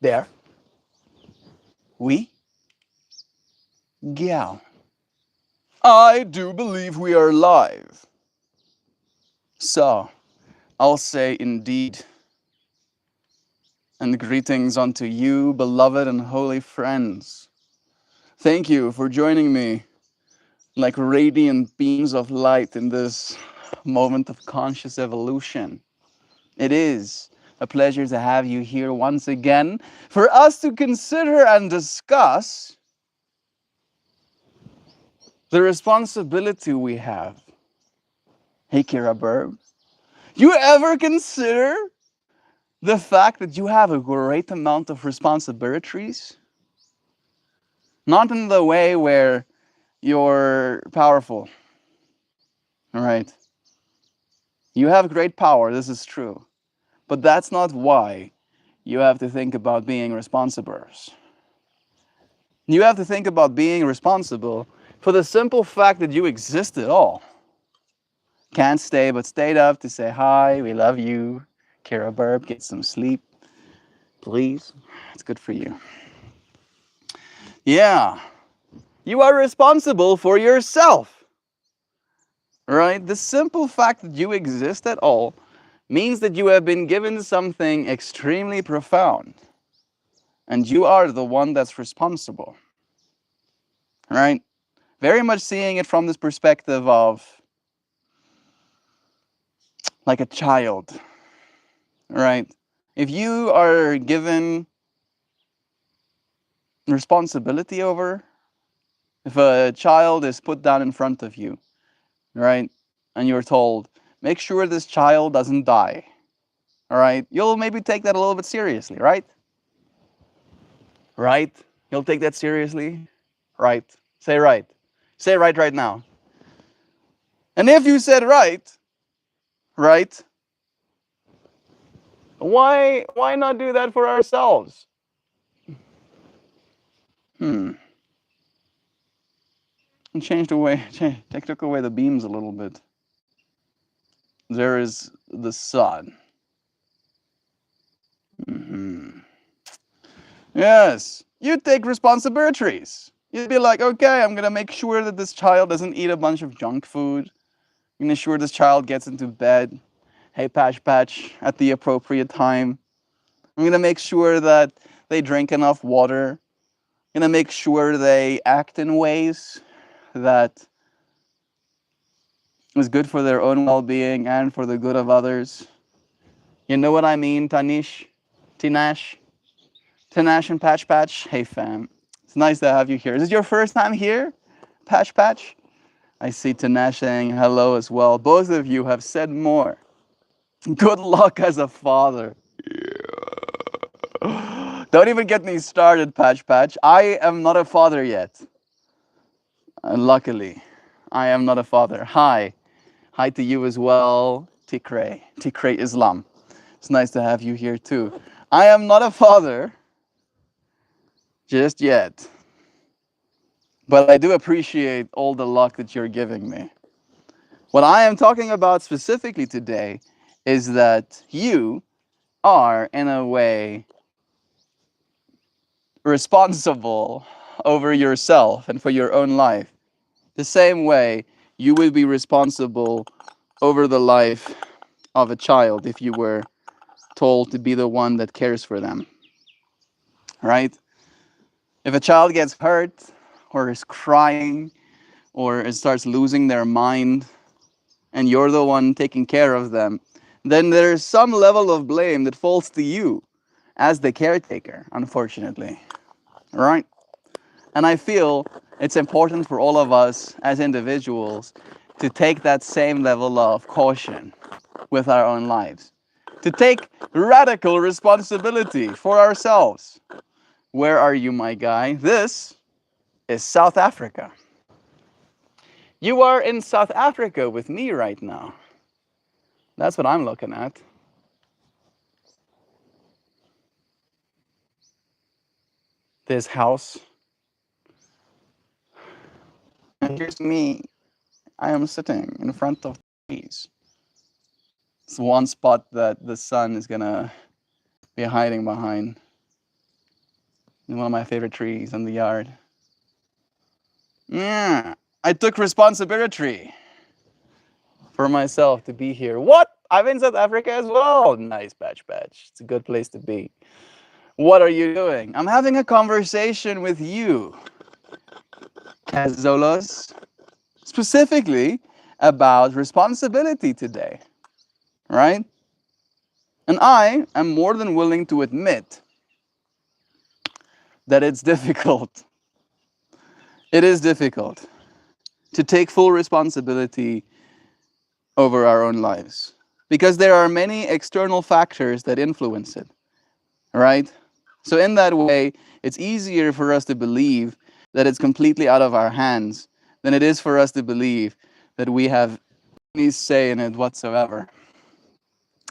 There we go. I do believe we are live. So, I'll say indeed, and greetings unto you, beloved and holy friends. Thank you for joining me like radiant beams of light in this moment of conscious evolution. It is a pleasure to have you here once again for us to consider and discuss the responsibility we have. Hey, Kira Burb, you ever consider the fact that you have a great amount of responsibilities? Not in the way where you're powerful, all right? You have great power, this is true. But that's not why you have to think about being responsible. You have to think about being responsible for the simple fact that you exist at all. Can't stay, but stayed up to say hi, we love you. Kara Burp, get some sleep, please. It's good for you. Yeah, you are responsible for yourself, right? The simple fact that you exist at all means that you have been given something extremely profound, and you are the one that's responsible, right? Very much seeing it from this perspective of like a child, right? If you are given responsibility over, if a child is put down in front of you, right, and you're told, make sure this child doesn't die, all right, you'll maybe take that a little bit seriously, right? Right? You'll take that seriously? Right. Say right. Say right now. And if you said right, why not do that for ourselves? And change the way, took away the beams a little bit. There is the sun. Yes, you take responsibilities. You'd be like, okay, I'm gonna make sure that this child doesn't eat a bunch of junk food. I'm gonna ensure this child gets into bed. Hey, Patch, at the appropriate time. I'm gonna make sure that they drink enough water. I'm gonna make sure they act in ways that is good for their own well-being and for the good of others. You know what I mean, Tanish? Tinash? Tanash and Patch? Hey fam, it's nice to have you here. Is this your first time here, Patch? I see Tanash saying hello as well. Both of you have said more. Good luck as a father. Don't even get me started, Patch. I am not a father yet. Luckily, I am not a father. Hi. Hi to you as well, Tikray Islam. It's nice to have you here too. I am not a father just yet, but I do appreciate all the luck that you're giving me. What I am talking about specifically today is that you are, in a way, responsible over yourself and for your own life. The same way you would be responsible over the life of a child if you were told to be the one that cares for them, right? If a child gets hurt or is crying or it starts losing their mind and you're the one taking care of them, then there's some level of blame that falls to you as the caretaker, unfortunately, right? And I feel it's important for all of us as individuals to take that same level of caution with our own lives, to take radical responsibility for ourselves. Where are you, my guy? This is South Africa. You are in South Africa with me right now. That's what I'm looking at. This house. And here's me. I am sitting in front of trees. It's one spot that the sun is gonna be hiding behind. in one of my favorite trees in the yard. Yeah, I took responsibility for myself to be here. What? I'm in South Africa as well. Nice, Patch Patch. It's a good place to be. What are you doing? I'm having a conversation with you, Kazolos, specifically about responsibility today, right? And I am more than willing to admit that it's difficult. It is difficult to take full responsibility over our own lives because there are many external factors that influence it, right? So, in that way, it's easier for us to believe that it's completely out of our hands than it is for us to believe that we have any say in it whatsoever.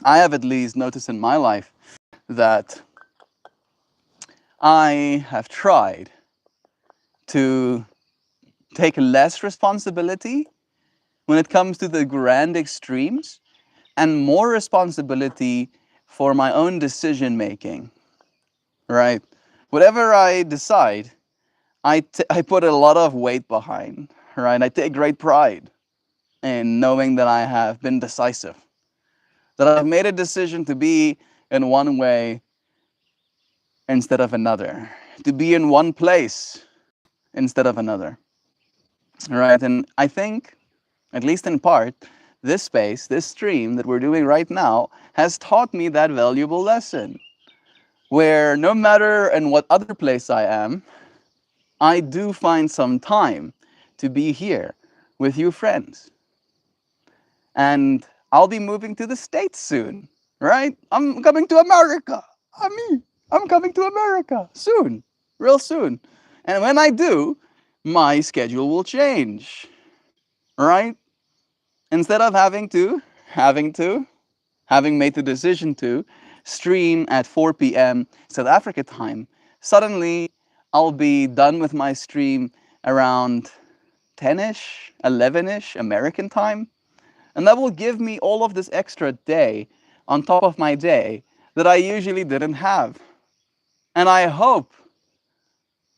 I have at least noticed in my life that I have tried to take less responsibility when it comes to the grand extremes and more responsibility for my own decision making, right? Whatever I decide, I put a lot of weight behind, right? I take great pride in knowing that I have been decisive, that I've made a decision to be in one way instead of another, to be in one place instead of another, right? And I think, at least in part, this space, this stream that we're doing right now, has taught me that valuable lesson. Where no matter in what other place I am, I do find some time to be here with you friends. And I'll be moving to the States soon, right? I'm coming to America. I'm coming to America soon, real soon. And when I do, my schedule will change, right? Instead of having made the decision to stream at 4 p.m. South Africa time, suddenly I'll be done with my stream around 10ish, 11ish American time. And that will give me all of this extra day on top of my day that I usually didn't have. And I hope,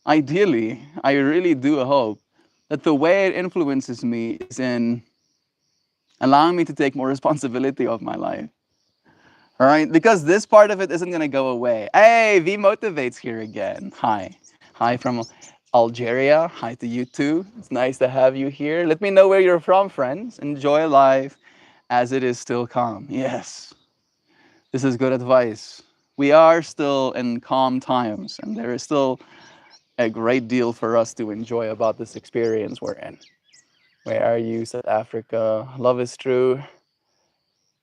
ideally, I really do hope, that the way it influences me is in allowing me to take more responsibility of my life. All right, because this part of it isn't going to go away. Hey, V Motivates here again. Hi. Hi from Algeria. Hi to you too. It's nice to have you here. Let me know where you're from, friends. Enjoy life as it is still calm. Yes, this is good advice. We are still in calm times, and there is still a great deal for us to enjoy about this experience we're in. Where are you, South Africa? Love is true.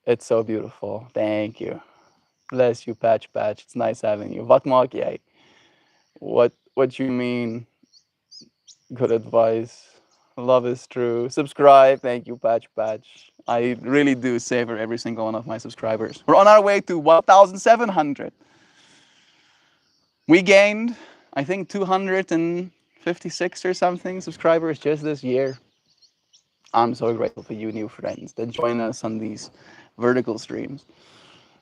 It's so beautiful. Thank you. Bless you, Patch Patch. It's nice having you. Wat maak jy? What you mean? Good advice. Love is true. Subscribe. Thank you, Patch Patch. I really do savor every single one of my subscribers. We're on our way to 1,700. We gained, I think, 256 or something subscribers just this year. I'm so grateful for you new friends that join us on these vertical streams.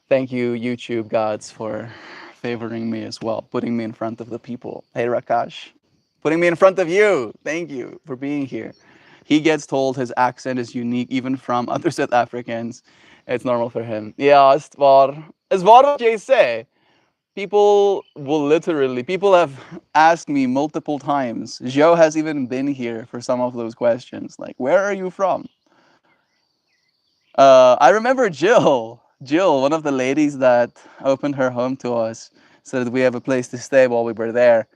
Thank you, YouTube gods, for favoring me as well, putting me in front of the people. Hey, Rakash, putting me in front of you. Thank you for being here. He gets told his accent is unique even from other South Africans. It's normal for him. Yeah, it's waar. It's waar what you say. People have asked me multiple times. Joe has even been here for some of those questions. Like, where are you from? I remember Jill, one of the ladies that opened her home to us, so that we have a place to stay while we were there,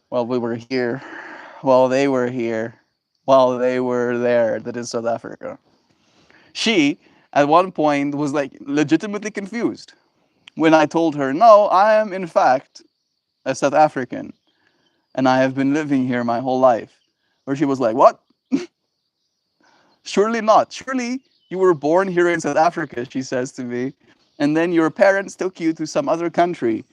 while we were here, while they were here, while they were there, that is South Africa. She, at one point, was like legitimately confused when I told her, no, I am in fact a South African and I have been living here my whole life. Where she was like, what? Surely not. Surely you were born here in South Africa, she says to me, and then your parents took you to some other country,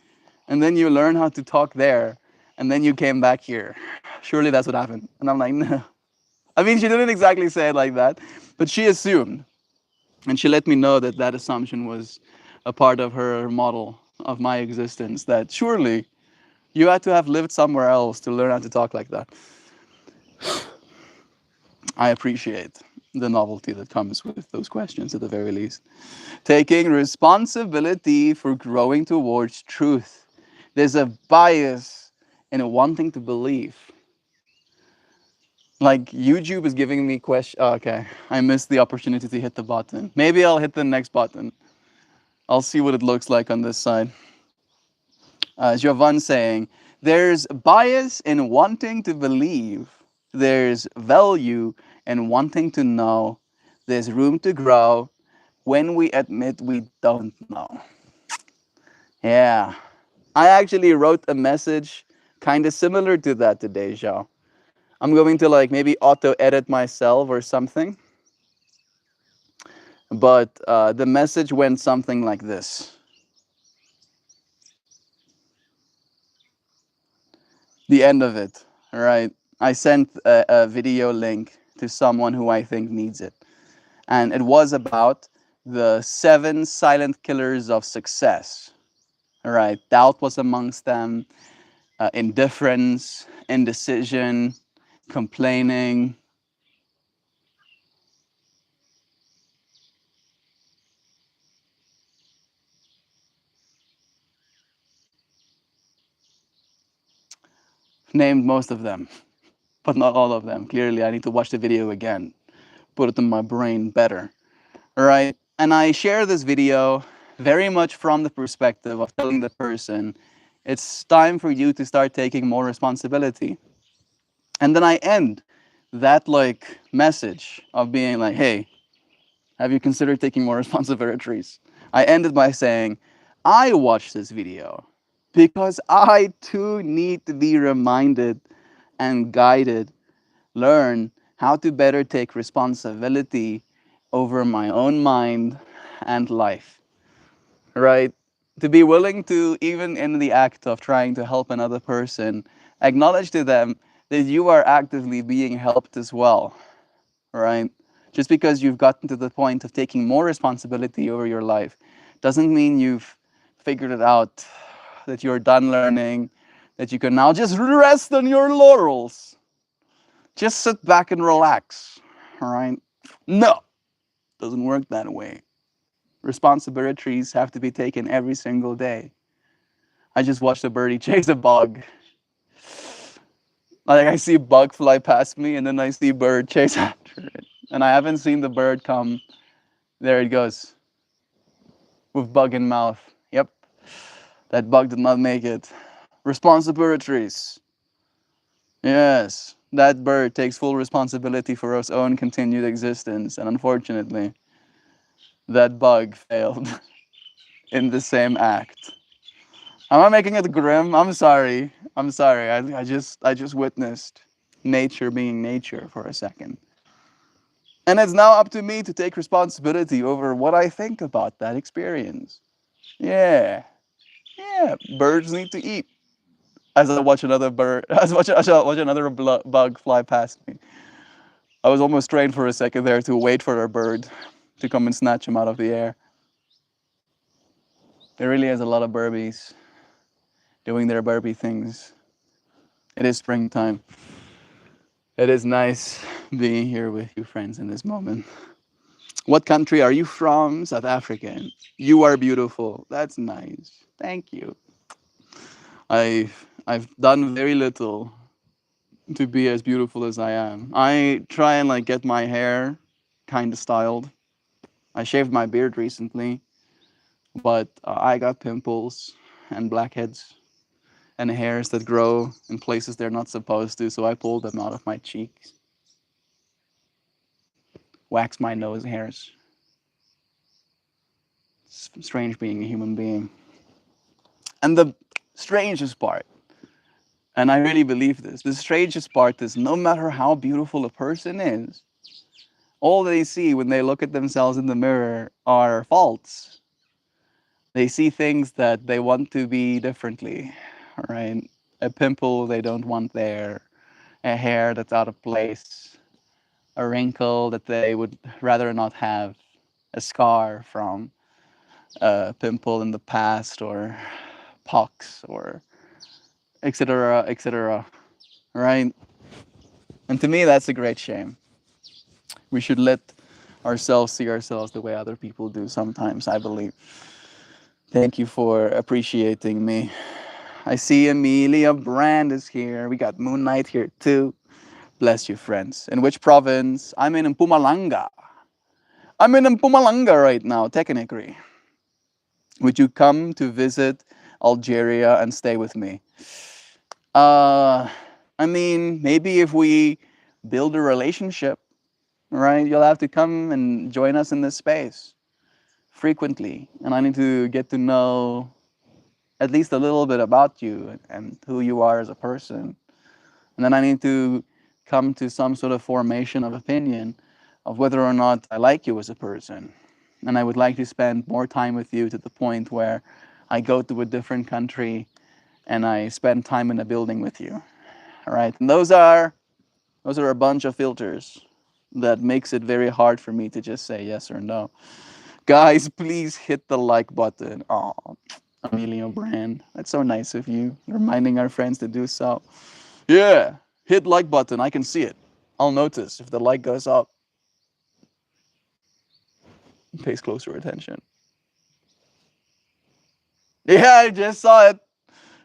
and then you learned how to talk there, and then you came back here. Surely that's what happened. And I'm like, no. I mean, she didn't exactly say it like that, but she assumed. And she let me know that that assumption was a part of her model of my existence, that surely You had to have lived somewhere else to learn how to talk like that. I appreciate the novelty that comes with those questions at the very least. Taking responsibility for growing towards truth. There's a bias in wanting to believe. Like YouTube is giving me question. Oh, okay, I missed the opportunity to hit the button. Maybe I'll hit the next button. I'll see what it looks like on this side. Jovan saying, there's bias in wanting to believe. There's value in wanting to know. There's room to grow when we admit we don't know. Yeah. I actually wrote a message kind of similar to that today, Zhao. I'm going to like maybe auto edit myself or something. But the message went something like this. The end of it, all right? I sent a video link to someone who I think needs it. And it was about the 7 silent killers of success. All right, doubt was amongst them, indifference, indecision, complaining. Named most of them, but not all of them. Clearly, I need to watch the video again, put it in my brain better. All right, and I share this video very much from the perspective of telling the person it's time for you to start taking more responsibility. And then I end that like message of being like, hey, have you considered taking more responsibilities? I ended by saying, I watched this video because I too need to be reminded and guided, learn how to better take responsibility over my own mind and life, right? To be willing to, even in the act of trying to help another person, acknowledge to them that you are actively being helped as well, right? Just because you've gotten to the point of taking more responsibility over your life doesn't mean you've figured it out, that you're done learning, that you can now just rest on your laurels. Just sit back and relax, all right? No, doesn't work that way. Responsibilities have to be taken every single day. I just watched a birdie chase a bug. Like I see a bug fly past me and then I see a bird chase after it. And I haven't seen the bird come. There it goes. With bug in mouth. Yep. That bug did not make it. Responsibilities. Yes. That bird takes full responsibility for its own continued existence. And unfortunately, that bug failed in the same act. Am I making it grim? I'm sorry. I'm sorry. I just witnessed nature being nature for a second. And it's now up to me to take responsibility over what I think about that experience. Yeah. Yeah. Birds need to eat. As I watch another bird, as I watch another bug fly past me. I was almost trained for a second there to wait for a bird to come and snatch him out of the air. There really is a lot of burbies doing their burby things. It is springtime. It is nice being here with you, friends, in this moment. What country are you from? South African. You are beautiful. That's nice. Thank you. I've done very little to be as beautiful as I am. I try and like get my hair kind of styled. I shaved my beard recently, but I got pimples and blackheads and hairs that grow in places they're not supposed to, so I pulled them out of my cheeks, wax my nose hairs. It's strange being a human being. And the strangest part, and I really believe this, the strangest part is no matter how beautiful a person is, all they see when they look at themselves in the mirror are faults. They see things that they want to be differently, right? A pimple they don't want there, a hair that's out of place, a wrinkle that they would rather not have, a scar from a pimple in the past, or pox, or etc., etc. Right? And to me, that's a great shame. We should let ourselves see ourselves the way other people do sometimes, I believe. Thank you for appreciating me. I see Amelia Brand is here. We got Moon Knight here too. Bless you, friends. In which province? I'm in Mpumalanga. I'm in Mpumalanga right now, technically. Would you come to visit Algeria and stay with me? Uh, I mean, maybe if we build a relationship, right? You'll have to come and join us in this space frequently. And I need to get to know at least a little bit about you and who you are as a person. And then I need to come to some sort of formation of opinion of whether or not I like you as a person. And I would like to spend more time with you to the point where I go to a different country and I spend time in a building with you. All right. And those are a bunch of filters that makes it very hard for me to just say yes or no. Guys, please hit the like button. Oh, Amelia Brand. That's so nice of you. Reminding our friends to do so. Yeah. Hit like button. I can see it. I'll notice if the like goes up. Pays closer attention. Yeah, I just saw it.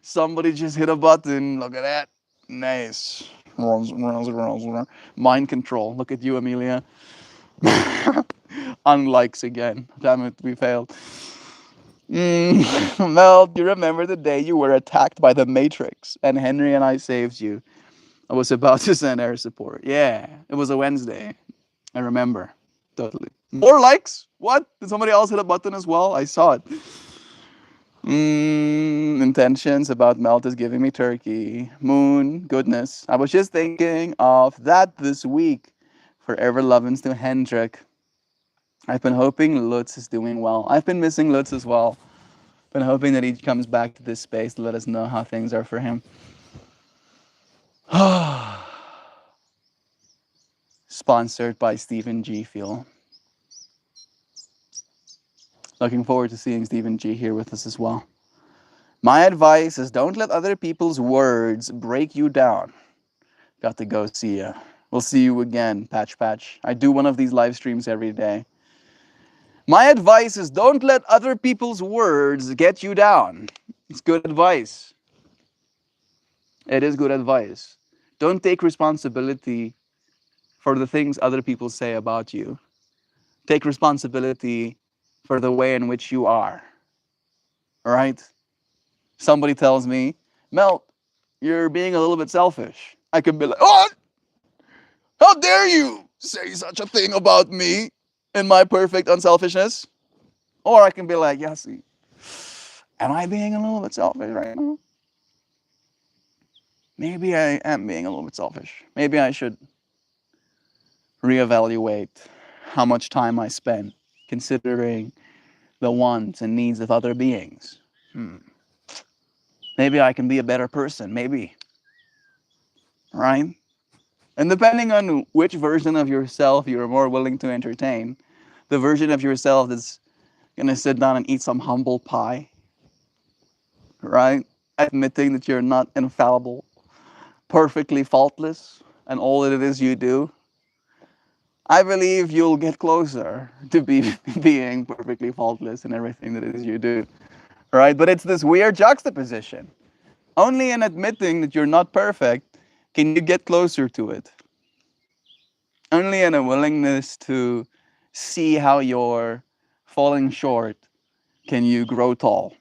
Somebody just hit a button. Look at that. Nice. Mind control. Look at you, Amelia. Unlikes again. Damn it, we failed. Mel, do you remember the day you were attacked by the Matrix and Henry and I saved you? I was about to send air support. Yeah, it was a Wednesday. I remember. Totally. More likes? What? Did somebody else hit a button as well? I saw it. Intentions about Melt is giving me turkey. Moon, goodness. I was just thinking of that this week. Forever lovins to Hendrik. I've been hoping Lutz is doing well. I've been missing Lutz as well. Been hoping that he comes back to this space to let us know how things are for him. Sponsored by Stephen G. Fuel. Looking forward to seeing Stephen G here with us as well. My advice is don't let other people's words break you down. Got to go, see ya. We'll see you again, Patch Patch. I do one of these live streams every day. My advice is don't let other people's words get you down. It's good advice. It is good advice. Don't take responsibility for the things other people say about you. Take responsibility for the way in which you are. All right? Somebody tells me, Mel, you're being a little bit selfish. I could be like, oh, how dare you say such a thing about me in my perfect unselfishness? Or I can be like, yeah, see, am I being a little bit selfish right now? Maybe I am being a little bit selfish. Maybe I should reevaluate how much time I spend considering the wants and needs of other beings. Maybe I can be a better person. Maybe. Right? And depending on which version of yourself you're more willing to entertain, the version of yourself that's going to sit down and eat some humble pie, right? Admitting that you're not infallible, perfectly faultless, and all that it is you do, I believe you'll get closer to being perfectly faultless in everything that it is you do, right? But it's this weird juxtaposition. Only in admitting that you're not perfect can you get closer to it. Only in a willingness to see how you're falling short can you grow tall.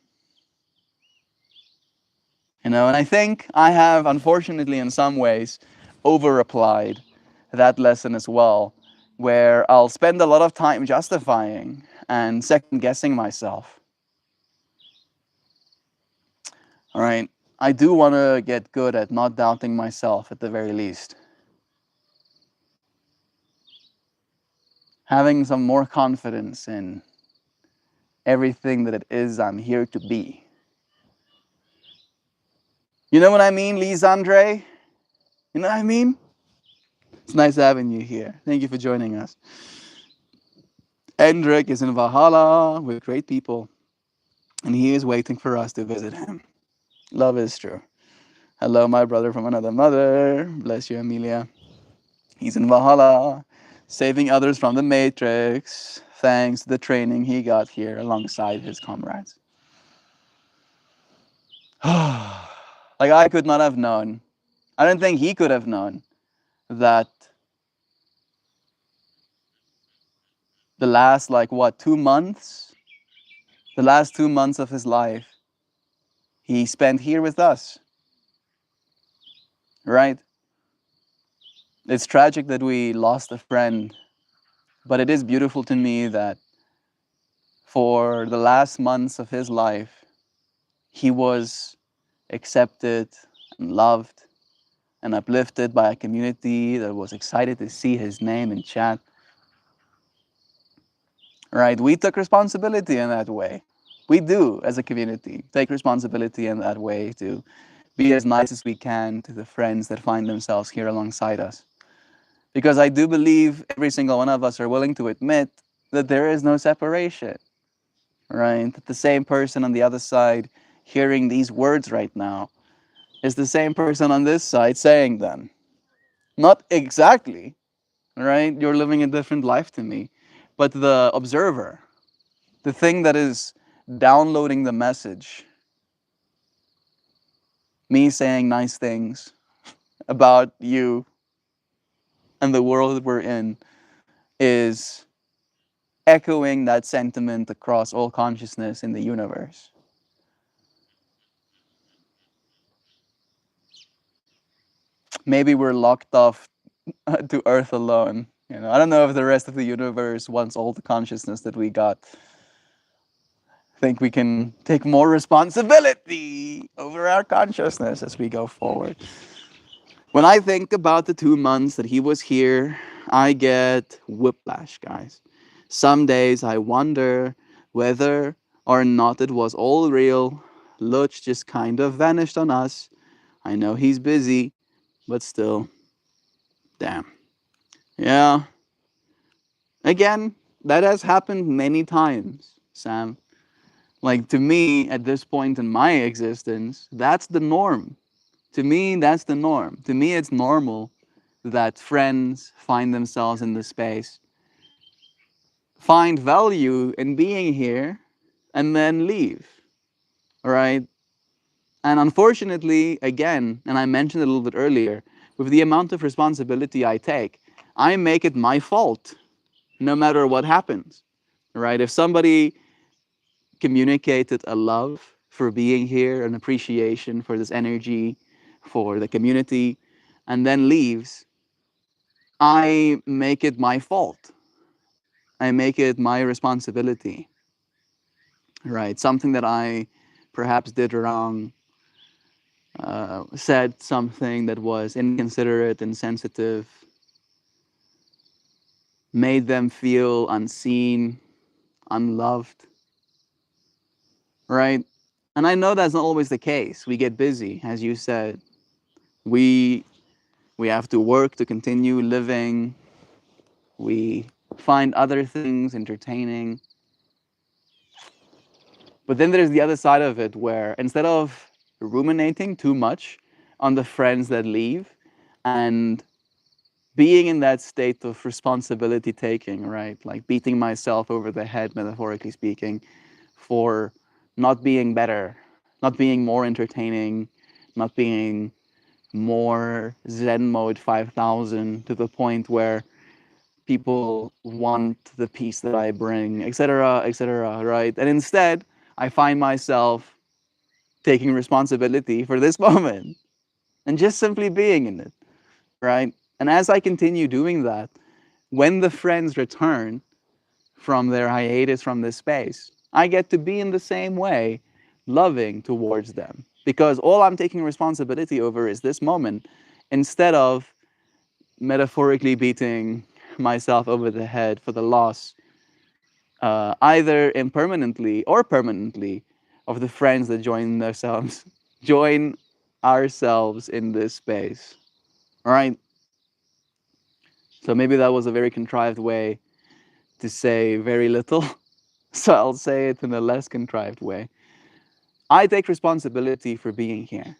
And I think I have, unfortunately, in some ways, over applied that lesson as well, where I'll spend a lot of time justifying and second guessing myself. All right. I do want to get good at not doubting myself at the very least. Having some more confidence in everything that it is I'm here to be. You know what I mean, Lisandre? You know what I mean? It's nice having you here. Thank you for joining us. Hendrik is in Valhalla with great people, and he is waiting for us to visit him. Love is true. Hello, my brother from another mother. Bless you, Emilia. He's in Valhalla, saving others from the Matrix, thanks to the training he got here alongside his comrades. Like, I could not have known. I don't think he could have known that the last, like, what, 2 months? The last 2 months of his life, he spent here with us, right? It's tragic that we lost a friend, but it is beautiful to me that for the last months of his life, he was accepted and loved and uplifted by a community that was excited to see his name in chat. Right? We took responsibility in that way. We do, as a community, take responsibility in that way to be as nice as we can to the friends that find themselves here alongside us. Because I do believe every single one of us are willing to admit that there is no separation, right? That the same person on the other side hearing these words right now is the same person on this side saying them. Not exactly, right? You're living a different life to me. But the observer, the thing that is downloading the message, me saying nice things about you and the world that we're in, is echoing that sentiment across all consciousness in the universe. Maybe we're locked off to Earth alone. I don't know if the rest of the universe wants all the consciousness that we got. I think we can take more responsibility over our consciousness as we go forward. When I think about the 2 months that he was here, I get whiplash, guys. Some days I wonder whether or not it was all real. Lutz just kind of vanished on us. I know he's busy, but still, damn. Yeah, again, that has happened many times, Sam. Like, to me, at this point in my existence, that's the norm. To me, that's the norm. To me, it's normal that friends find themselves in this space, find value in being here, and then leave. Right? And unfortunately, again, and I mentioned it a little bit earlier, with the amount of responsibility I take, I make it my fault no matter what happens. Right? If somebody communicated a love for being here, an appreciation for this energy, for the community, and then leaves, I make it my fault. I make it my responsibility, right? Something that I perhaps did wrong, said something that was inconsiderate, insensitive, made them feel unseen, unloved, right? And I know that's not always the case. We get busy, as you said. We we have to work to continue living. We find other things entertaining. But then there's the other side of it where instead of ruminating too much on the friends that leave and being in that state of responsibility taking, right? Like beating myself over the head, metaphorically speaking, for not being better, not being more entertaining, not being more Zen mode 5000 to the point where people want the peace that I bring, etc., right? And instead, I find myself taking responsibility for this moment and just simply being in it, right? And as I continue doing that, when the friends return from their hiatus from this space, I get to be in the same way, loving towards them. Because all I'm taking responsibility over is this moment instead of metaphorically beating myself over the head for the loss, either impermanently or permanently, of the friends that join themselves, join ourselves in this space. All right. So maybe that was a very contrived way to say very little. So I'll say it in a less contrived way. I take responsibility for being here.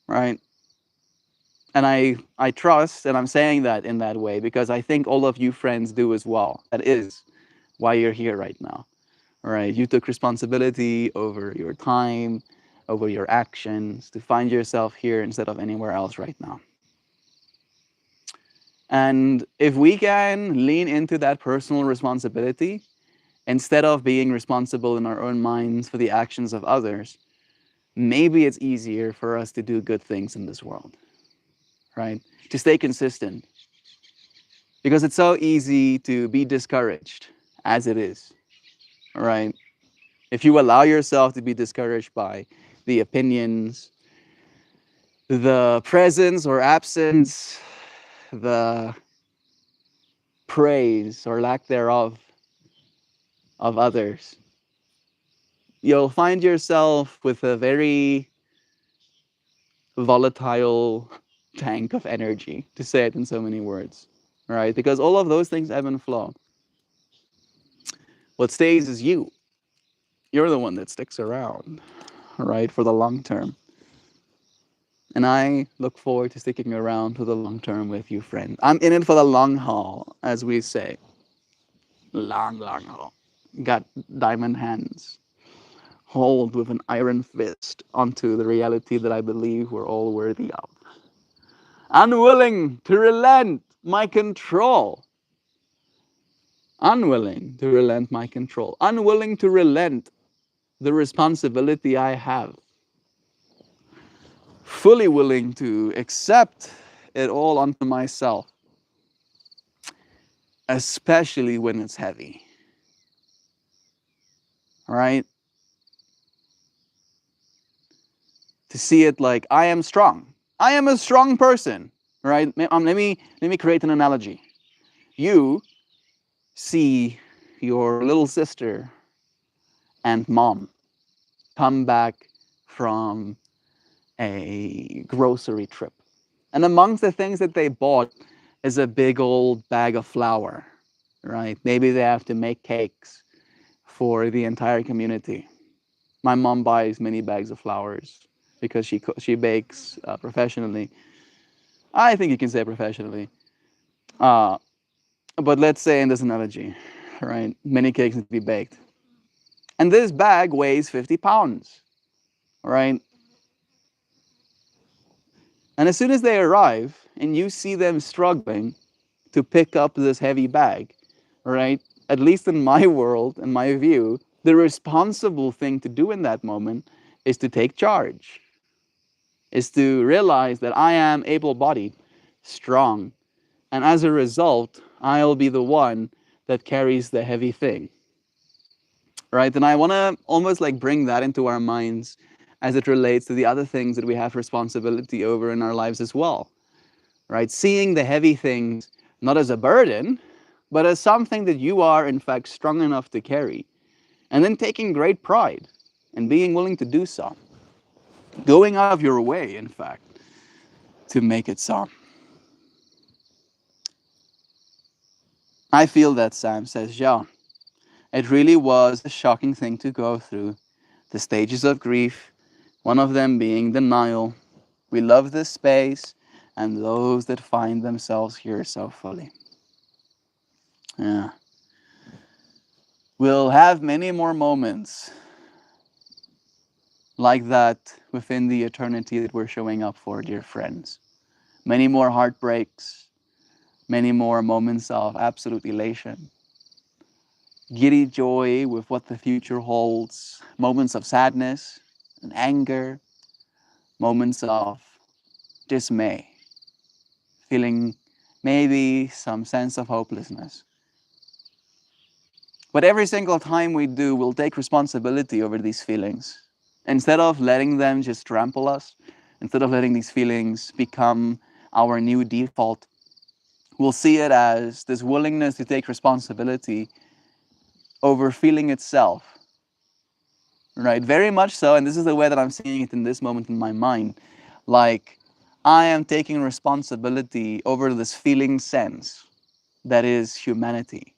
right? And I trust, and I'm saying that in that way because I think all of you friends do as well. That is why you're here right now, right? You took responsibility over your time, over your actions to find yourself here instead of anywhere else right now. And if we can lean into that personal responsibility instead of being responsible in our own minds for the actions of others, maybe it's easier for us to do good things in this world, right? To stay consistent. Because it's so easy to be discouraged as it is, right? If you allow yourself to be discouraged by the opinions, the presence or absence, the praise or lack thereof of others, you'll find yourself with a very volatile tank of energy, to say it in so many words, right? Because all of those things ebb and flow. What stays is you. You're the one that sticks around, right, for the long term. And I look forward to sticking around for the long term with you, friend. I'm in it for the long haul, as we say. Long, long haul. Got diamond hands. Hold with an iron fist onto the reality that I believe we're all worthy of. Unwilling to relent my control. Unwilling to relent my control. Unwilling to relent the responsibility I have. Fully willing to accept it all onto myself, especially when it's heavy. Right? To see it like I am strong. I am a strong person. Right? Let me create an analogy. You see your little sister and mom come back from a grocery trip. And amongst the things that they bought is a big old bag of flour, right? Maybe they have to make cakes for the entire community. My mom buys many bags of flours because she bakes professionally. I think you can say professionally. Uh, but let's say in this analogy, right? Many cakes need to be baked. And this bag weighs 50 pounds, right? And as soon as they arrive and you see them struggling to pick up this heavy bag, right? At least in my world, in my view, the responsible thing to do in that moment is to take charge, is to realize that I am able bodied, strong, and as a result, I'll be the one that carries the heavy thing, right? And I want to almost like bring that into our minds as it relates to the other things that we have responsibility over in our lives as well, right? Seeing the heavy things not as a burden, but as something that you are, in fact, strong enough to carry. And then taking great pride and being willing to do so. Going out of your way, in fact, to make it so. I feel that Sam says, yeah, it really was a shocking thing to go through. The stages of grief, one of them being denial. We love this space and those that find themselves here so fully. Yeah. We'll have many more moments like that within the eternity that we're showing up for, dear friends. Many more heartbreaks, many more moments of absolute elation, giddy joy with what the future holds, moments of sadness and anger, moments of dismay, feeling maybe some sense of hopelessness. But every single time we do, we'll take responsibility over these feelings. Instead of letting them just trample us, instead of letting these feelings become our new default, we'll see it as this willingness to take responsibility over feeling itself, right? Very much so, and this is the way that I'm seeing it in this moment in my mind. Like, I am taking responsibility over this feeling sense that is humanity.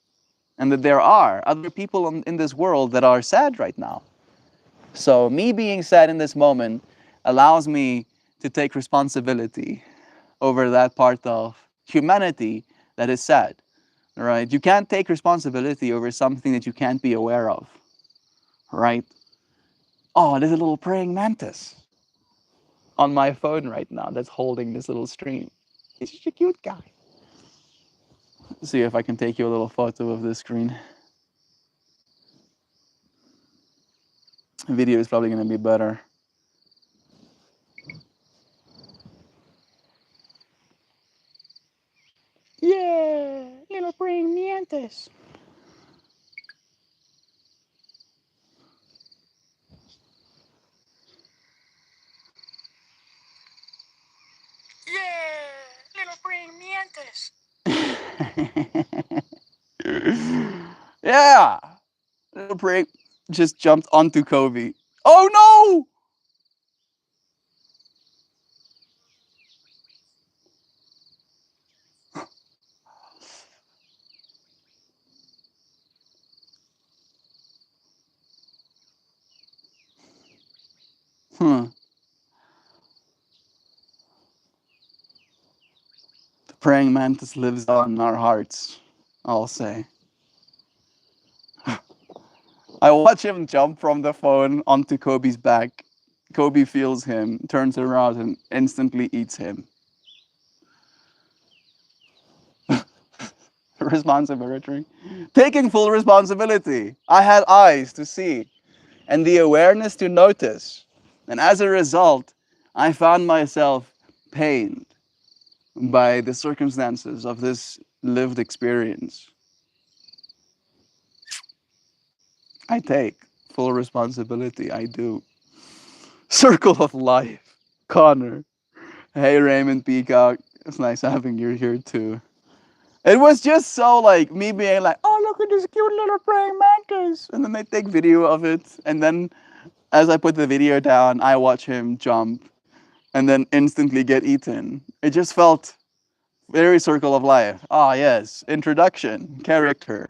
And that there are other people in this world that are sad right now. So me being sad in this moment allows me to take responsibility over that part of humanity that is sad. Right? You can't take responsibility over something that you can't be aware of. Right? Oh, there's a little praying mantis on my phone right now that's holding this little stream. He's such a cute guy. Let's see if I can take you a little photo of this screen. Video is probably going to be better. Yeah, little praying mantis. Yeah, little praying mantis. Yeah, little praying just jumped onto Kobe. Oh no! The praying mantis lives on in our hearts, I'll say. I watch him jump from the phone onto Kobe's back. Kobe feels him, turns around, and instantly eats him. Responsibility. Taking full responsibility. I had eyes to see and the awareness to notice. And as a result, I found myself pained by the circumstances of this lived experience. I take full responsibility. I do. Circle of life. Connor. Hey, Raymond Peacock. It's nice having you here too. It was just so like me being like, oh, look at this cute little praying mantis. And then they take video of it. And then as I put the video down, I watch him jump and then instantly get eaten. It just felt very circle of life. Ah, yes. Introduction, character.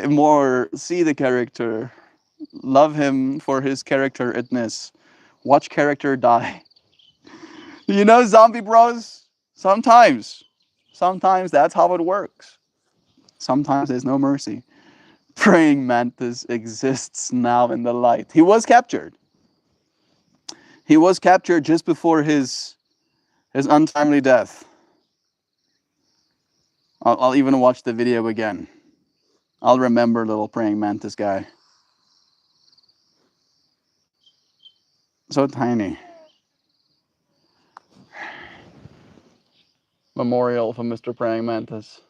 More see the character. Love him for his character-itness. Watch character die. You know, zombie bros? Sometimes that's how it works. Sometimes there's no mercy. Praying mantis exists now in the light. He was captured. He was captured just before his untimely death. I'll even watch the video again. I'll remember little praying mantis guy. So tiny. Memorial for Mr. Praying Mantis.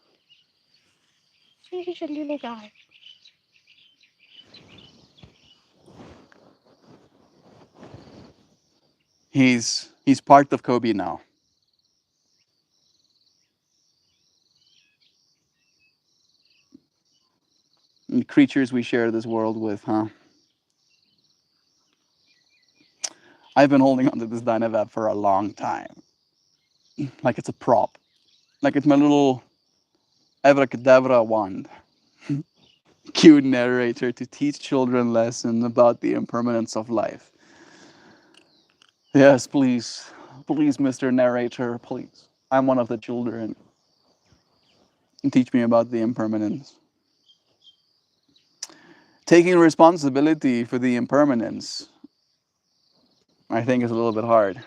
He's a little guy. He's part of Kobe now. And creatures we share this world with, huh? I've been holding onto this Dynavap for a long time. Like it's a prop. Like it's my little abracadabra wand. Cute narrator to teach children lessons about the impermanence of life. Yes, please. Please, Mr. Narrator, please. I'm one of the children. Teach me about the impermanence. Taking responsibility for the impermanence, I think, is a little bit hard.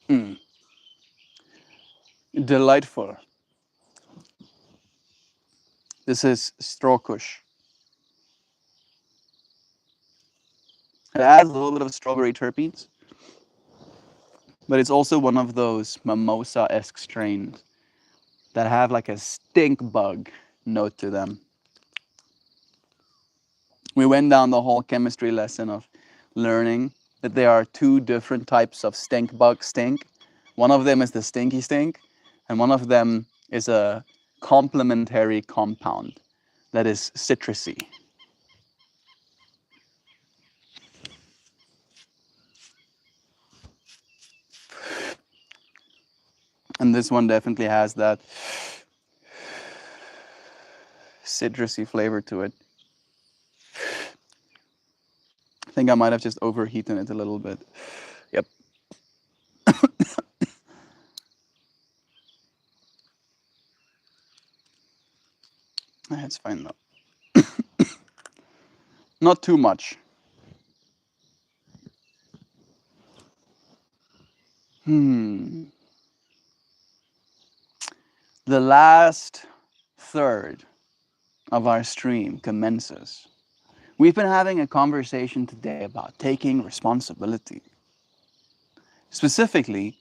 Mm. Delightful. This is straw kush. It has a little bit of strawberry terpenes, but it's also one of those mimosa-esque strains that have like a stink bug note to them. We went down the whole chemistry lesson of learning that there are two different types of stink bug stink. One of them is the stinky stink, and one of them is a complementary compound that is citrusy. And this one definitely has that citrusy flavor to it. I think I might have just overheated it a little bit. Yep, that's fine though. Not too much. Hmm. The last third of our stream commences. We've been having a conversation today about taking responsibility, specifically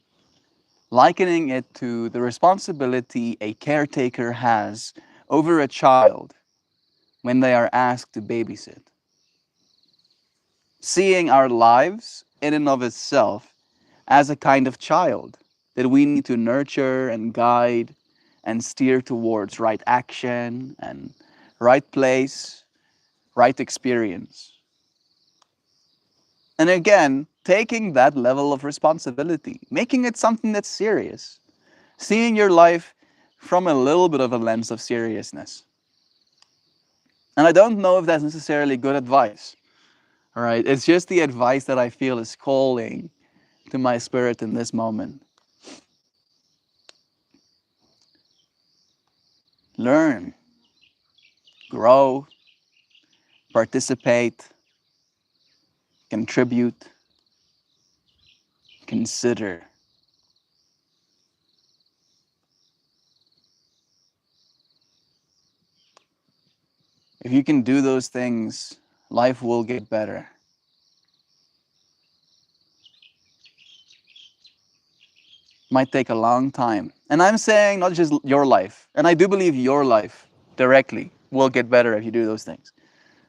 likening it to the responsibility a caretaker has over a child when they are asked to babysit. Seeing our lives in and of itself as a kind of child that we need to nurture and guide and steer towards right action and right place, right experience. And again, taking that level of responsibility, making it something that's serious, seeing your life from a little bit of a lens of seriousness. And I don't know if that's necessarily good advice. All right, it's just the advice that I feel is calling to my spirit in this moment. Learn, grow, participate, contribute, consider. If you can do those things, life will get better. Might take a long time. And I'm saying not just your life. And I do believe your life directly will get better if you do those things.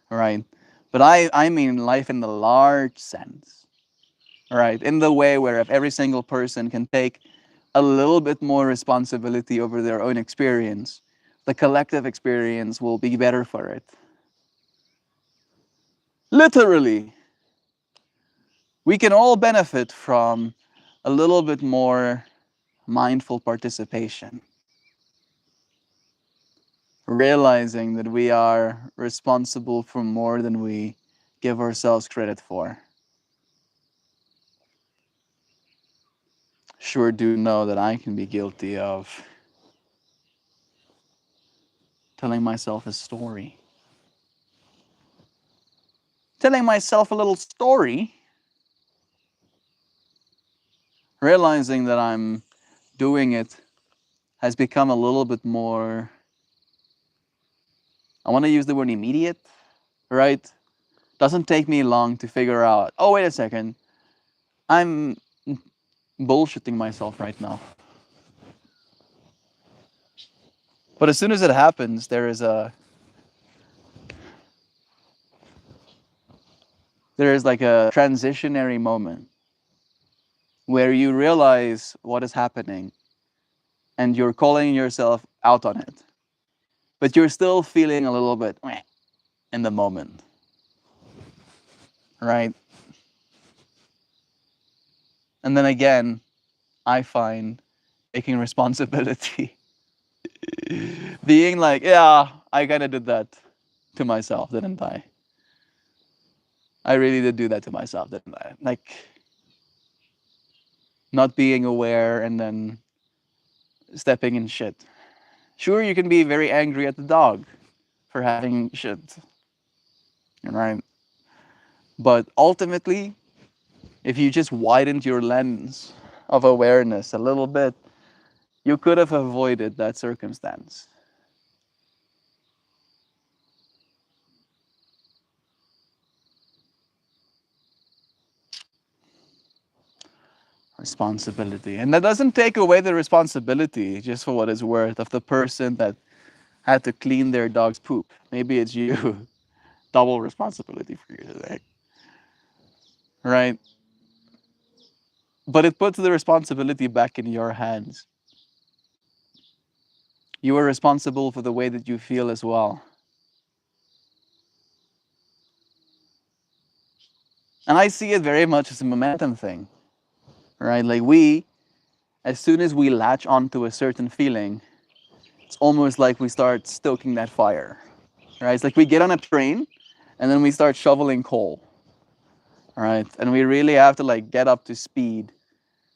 All right. But I mean life in the large sense. All right. In the way where if every single person can take a little bit more responsibility over their own experience, the collective experience will be better for it. Literally, we can all benefit from a little bit more mindful participation, realizing that we are responsible for more than we give ourselves credit for. Sure do know that I can be guilty of telling myself a story. Telling myself a little story, realizing that I'm doing it has become a little bit more, I want to use the word immediate, right? Doesn't take me long to figure out, oh, wait a second, I'm bullshitting myself right now. But as soon as it happens, there is like a transitionary moment where you realize what is happening and you're calling yourself out on it. But you're still feeling a little bit "meh" in the moment, right? And then again, I find taking responsibility, being like, yeah, I kind of did that to myself, didn't I? I really did do that to myself, didn't I? Like, not being aware and then stepping in shit. Sure, you can be very angry at the dog for having shit, right? But ultimately, if you just widened your lens of awareness a little bit, you could have avoided that circumstance. Responsibility. And that doesn't take away the responsibility, just for what it's worth, of the person that had to clean their dog's poop. Maybe it's you. Double responsibility for you today, right? But it puts the responsibility back in your hands. You are responsible for the way that you feel as well. And I see it very much as a momentum thing, right? Like we as soon as we latch onto a certain feeling, it's almost like we start stoking that fire, right? It's like we get on a train and then we start shoveling coal, right? And we really have to like get up to speed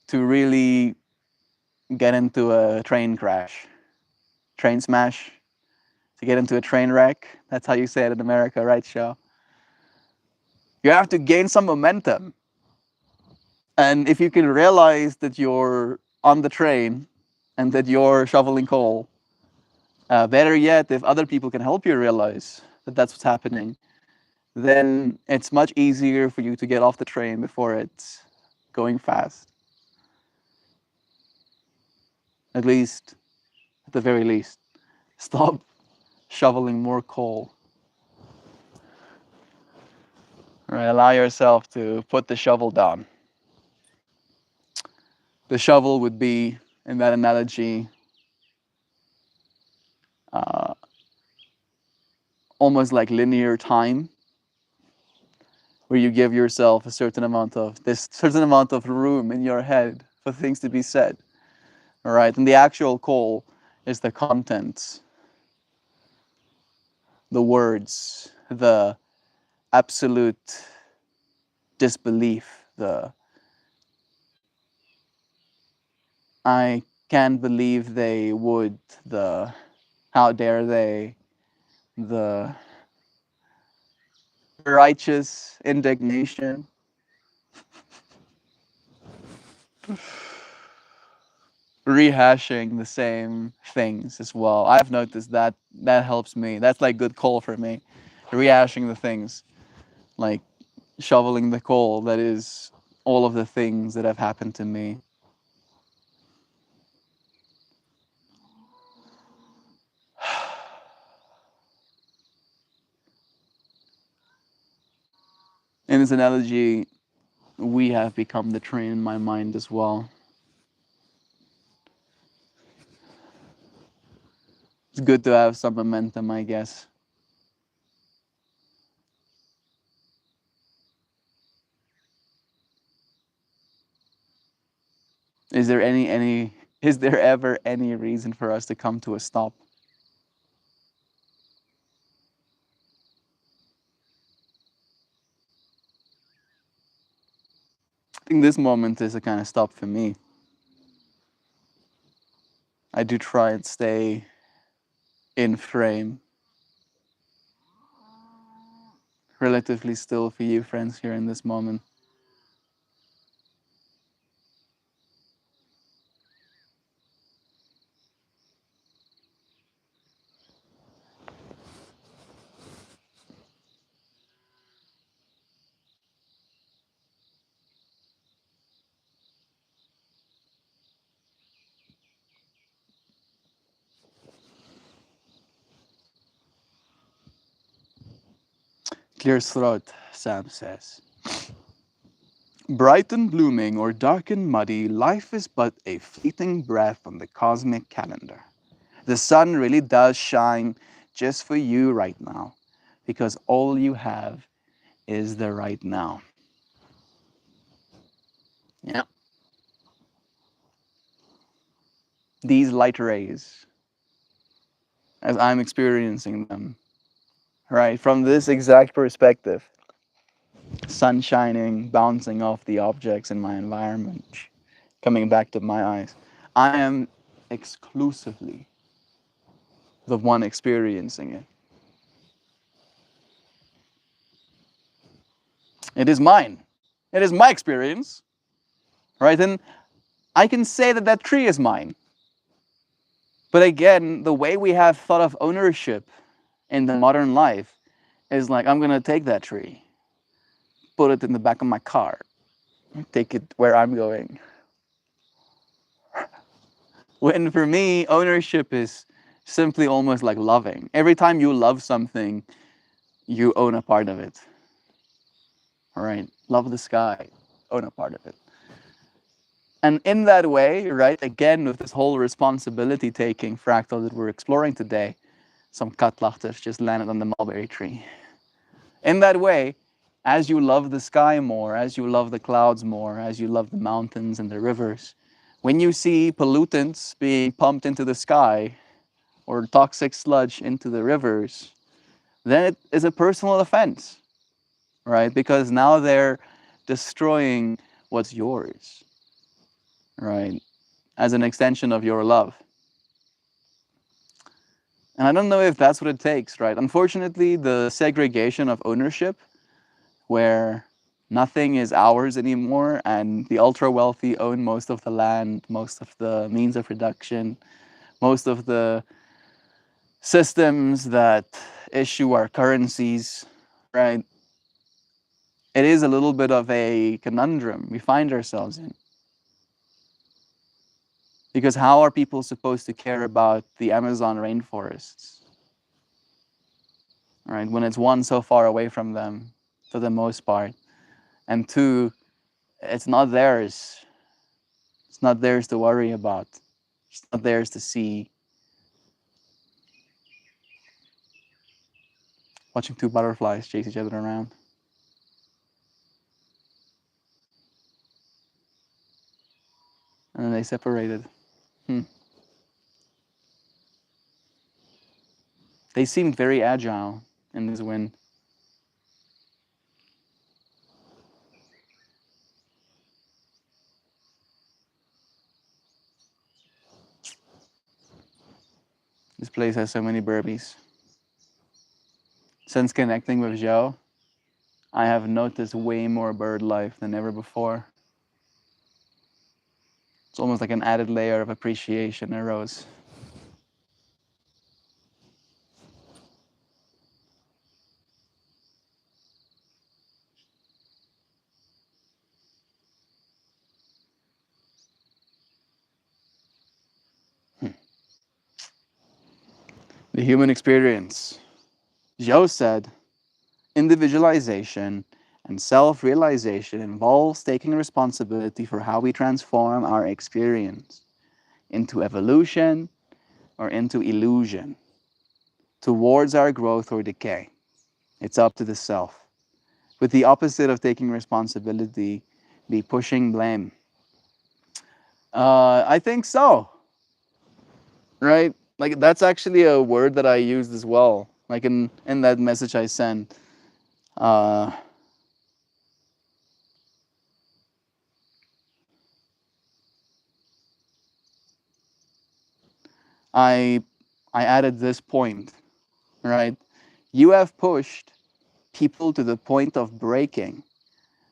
to really get into a train crash, train smash, to get into a train wreck. That's how you say it in America, right, Shaw? You have to gain some momentum. And if you can realize that you're on the train and that you're shoveling coal, better yet, if other people can help you realize that that's what's happening, then it's much easier for you to get off the train before it's going fast. At least, at the very least, stop shoveling more coal. All right, allow yourself to put the shovel down. The shovel would be, in that analogy, uh, almost like linear time, where you give yourself a certain amount of this certain amount of room in your head for things to be said. All right, and the actual coal is the contents, the words, the absolute disbelief, the I can't believe they would, the how dare they, the righteous indignation. Rehashing the same things as well. I've noticed that that helps me. That's like good coal for me. Rehashing the things, like shoveling the coal that is all of the things that have happened to me. In this analogy, we have become the train in my mind as well. It's good to have some momentum, I guess. Is there any is there ever any reason for us to come to a stop? I think this moment is a kind of stop for me. I do try and stay in frame, relatively still for you, friends, here in this moment. Clear throat, Sam says. Bright and blooming or dark and muddy, life is but a fleeting breath on the cosmic calendar. The sun really does shine just for you right now, because all you have is the right now. Yeah. These light rays, as I'm experiencing them, right, from this exact perspective, sun shining, bouncing off the objects in my environment, coming back to my eyes. I am exclusively the one experiencing it. It is mine. It is my experience, right? And I can say that that tree is mine. But again, the way we have thought of ownership in the modern life is like, I'm going to take that tree, put it in the back of my car, take it where I'm going. When for me, ownership is simply almost like loving. Every time you love something, you own a part of it. All right? Love the sky, own a part of it. And in that way, right, again, with this whole responsibility taking fractal that we're exploring today, some katlachters just landed on the mulberry tree. In that way, as you love the sky more, as you love the clouds more, as you love the mountains and the rivers, When you see pollutants being pumped into the sky or toxic sludge into the rivers, then it is a personal offense, right? Because now they're destroying what's yours, right? As an extension of your love. And I don't know if that's what it takes, right? Unfortunately, the segregation of ownership, where nothing is ours anymore and the ultra wealthy own most of the land, most of the means of production, most of the systems that issue our currencies, right? It is a little bit of a conundrum we find ourselves in. Because how are people supposed to care about the Amazon rainforests, right? When it's one, so far away from them for the most part, and two, it's not theirs. It's not theirs to worry about. It's not theirs to see. Watching two butterflies chase each other around. And then they separated. Hmm. They seemed very agile in this wind. This place has so many burbies. Since connecting with Joe, I have noticed way more bird life than ever before. It's almost like an added layer of appreciation arose. The human experience. Joe said, individualization and self-realization involves taking responsibility for how we transform our experience into evolution or into illusion, towards our growth or decay. It's up to the self. With the opposite of taking responsibility, be pushing blame. I think so, right? Like that's actually a word that I used as well. Like in that message I sent. Uh, I I added this point, right? You have pushed people to the point of breaking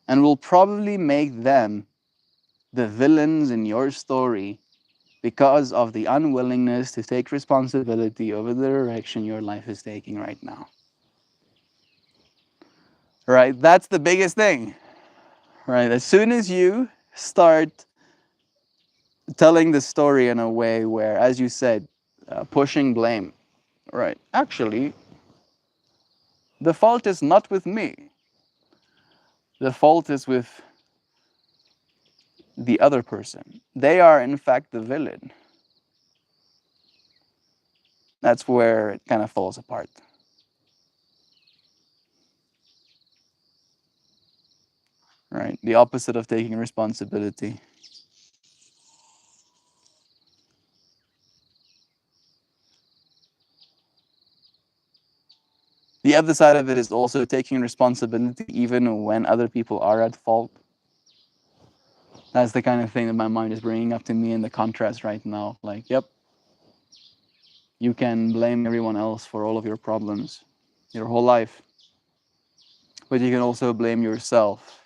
and will probably make them the villains in your story because of the unwillingness to take responsibility over the direction your life is taking right now. Right? That's the biggest thing. Right? As soon as you start telling the story in a way where, as you said, pushing blame, right? Actually, the fault is not with me. The fault is with the other person. They are, in fact, the villain. That's where it kind of falls apart. Right? The opposite of taking responsibility. The other side of it is also taking responsibility even when other people are at fault. That's the kind of thing that my mind is bringing up to me in the contrast right now. Like, yep, you can blame everyone else for all of your problems your whole life, but you can also blame yourself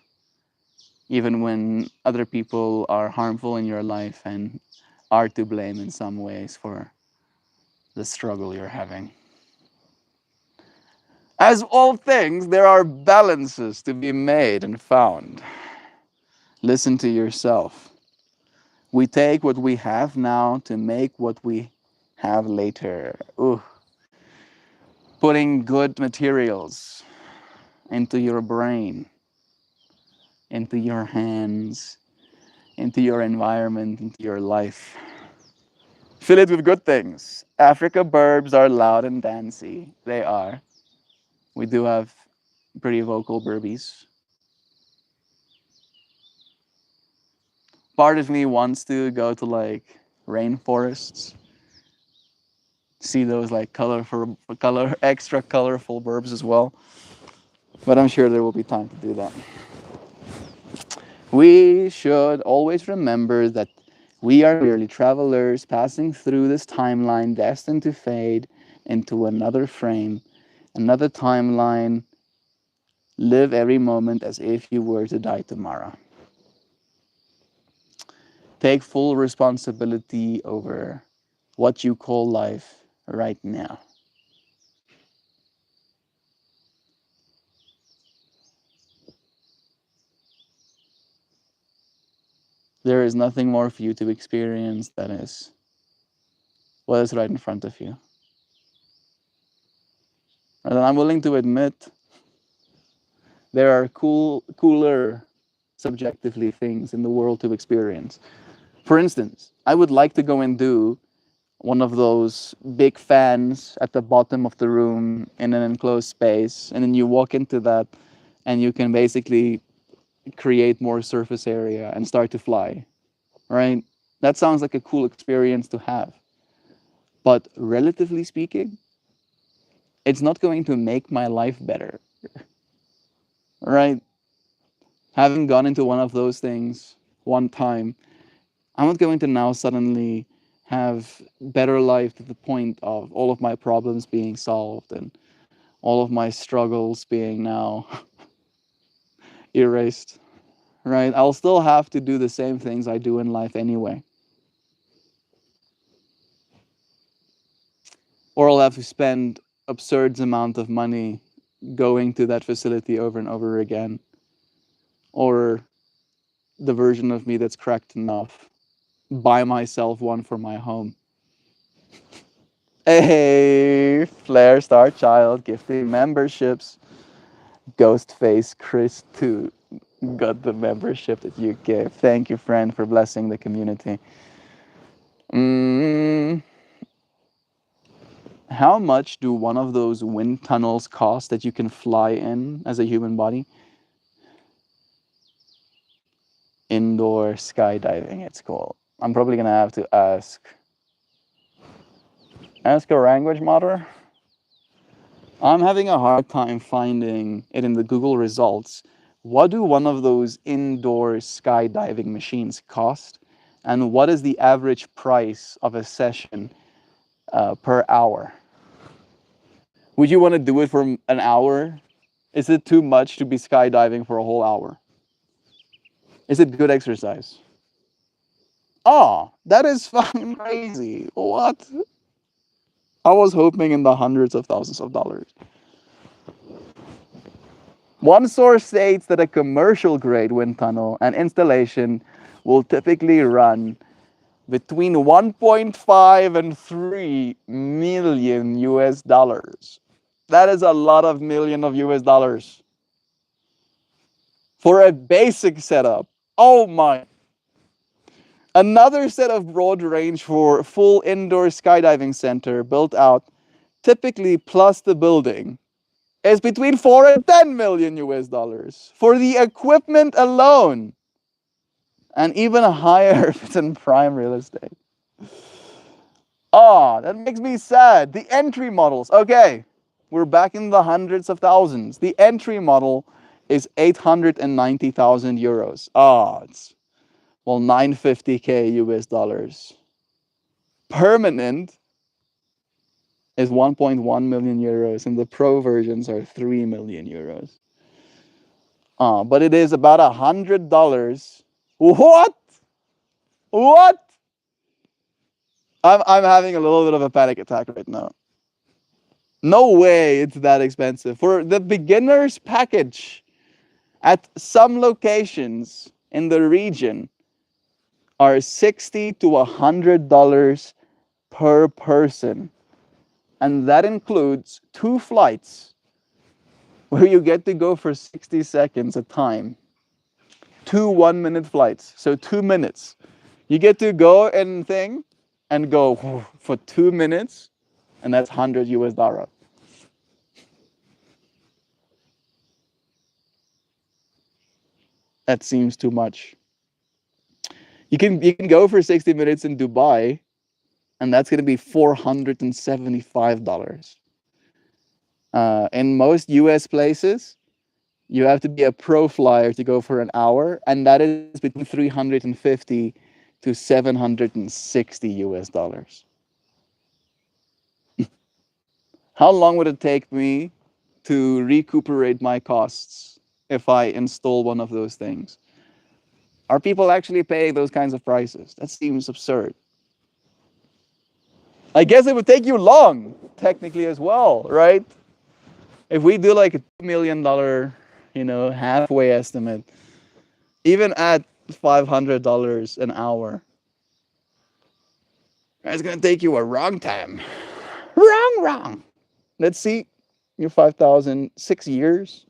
even when other people are harmful in your life and are to blame in some ways for the struggle you're having. As all things, there are balances to be made and found. Listen to yourself. We take what we have now to make what we have later. Ooh. Putting good materials into your brain, into your hands, into your environment, into your life. Fill it with good things. Africa burbs are loud and dancy. They are. We do have pretty vocal burbies. Part of me wants to go to like rainforests, see those like extra colorful birds as well. But I'm sure there will be time to do that. We should always remember that we are merely travelers passing through this timeline destined to fade into another frame, another timeline. Live every moment as if you were to die tomorrow. Take full responsibility over what you call life right now. There is nothing more for you to experience than is what is right in front of you. And I'm willing to admit there are cooler, subjectively, things in the world to experience. For instance, I would like to go and do one of those big fans at the bottom of the room in an enclosed space, and then you walk into that and you can basically create more surface area and start to fly, right? That sounds like a cool experience to have. But relatively speaking, it's not going to make my life better, right? Having gone into one of those things one time, I'm not going to now suddenly have better life to the point of all of my problems being solved and all of my struggles being now erased, right? I'll still have to do the same things I do in life anyway. Or I'll have to spend absurd amount of money going to that facility over and over again. Or the version of me that's cracked enough, buy myself one for my home. Hey, Flare Star Child gifting memberships. Ghostface Chris 2 got the membership that you gave. Thank you, friend, for blessing the community. How much do one of those wind tunnels cost that you can fly in as a human body? Indoor skydiving, it's called. I'm probably gonna have to ask a language model. I'm having a hard time finding it in the Google results. What do one of those indoor skydiving machines cost? And what is the average price of a session per hour? Would you want to do it for an hour? Is it too much to be skydiving for a whole hour? Is it good exercise? Oh, that is fucking crazy. What? I was hoping in the hundreds of thousands of dollars. One source states that a commercial grade wind tunnel and installation will typically run between 1.5 and 3 million US dollars. That is a lot of million of US dollars for a basic setup. Oh my. Another set of broad range for full indoor skydiving center built out, typically plus the building, is between 4 and 10 million US dollars for the equipment alone. And even higher if it's in prime real estate. Ah, that makes me sad. The entry models. Okay, we're back in the hundreds of thousands. The entry model is 890,000 euros. Ah, it's, well, 950K US dollars. Permanent is 1.1 million euros, and the pro versions are 3 million euros. But it is about $100. What? What? I'm having a little bit of a panic attack right now. No way it's that expensive. For the beginner's package at some locations in the region are $60 to $100 per person. And that includes 2 flights where you get to go for 60 seconds a time. 2 1-minute flights. So 2 minutes. You get to go and go for 2 minutes, and that's 100 US dollars. That seems too much. You can go for 60 minutes in Dubai, and that's going to be $475. In most US places, you have to be a pro flyer to go for an hour, and that is between 350 to 760 US dollars. How long would it take me to recuperate my costs if I install one of those things? Are people actually paying those kinds of prices? That seems absurd. I guess it would take you long, technically, as well, right? If we do like a $2 million, halfway estimate, even at $500 an hour, it's gonna take you a wrong time. Wrong. Let's see. Your 5,000, 6 years,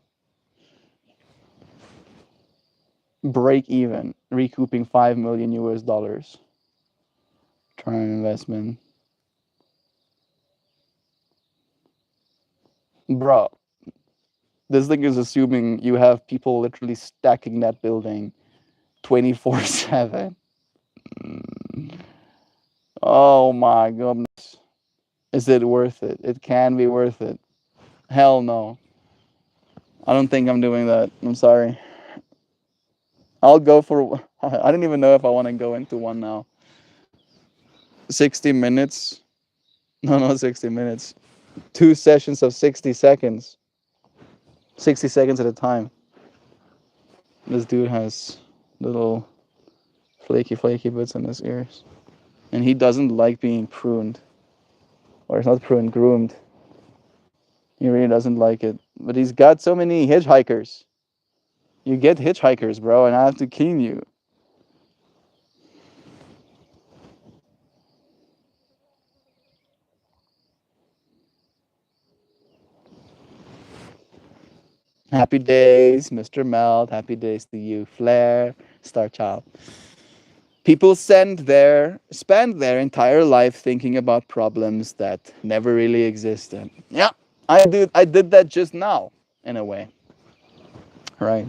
break even, recouping 5 million US dollars. Try an investment. Bro, this thing is assuming you have people literally stacking that building 24/7. Oh my goodness. Is it worth it? It can be worth it. Hell no. I don't think I'm doing that. I'm sorry. I'll go for. I don't even know if I want to go into one now. 60 minutes? No, not 60 minutes. 2 sessions of 60 seconds. 60 seconds at a time. This dude has little flaky bits in his ears. And he doesn't like being pruned. Or it's not pruned, groomed. He really doesn't like it. But he's got so many hitchhikers. You get hitchhikers, bro, and I have to clean you. Happy days, Mr. Melt. Happy days to you, Flair, Star Child. People spend their entire life thinking about problems that never really existed. Yeah, I did that just now, in a way. Right.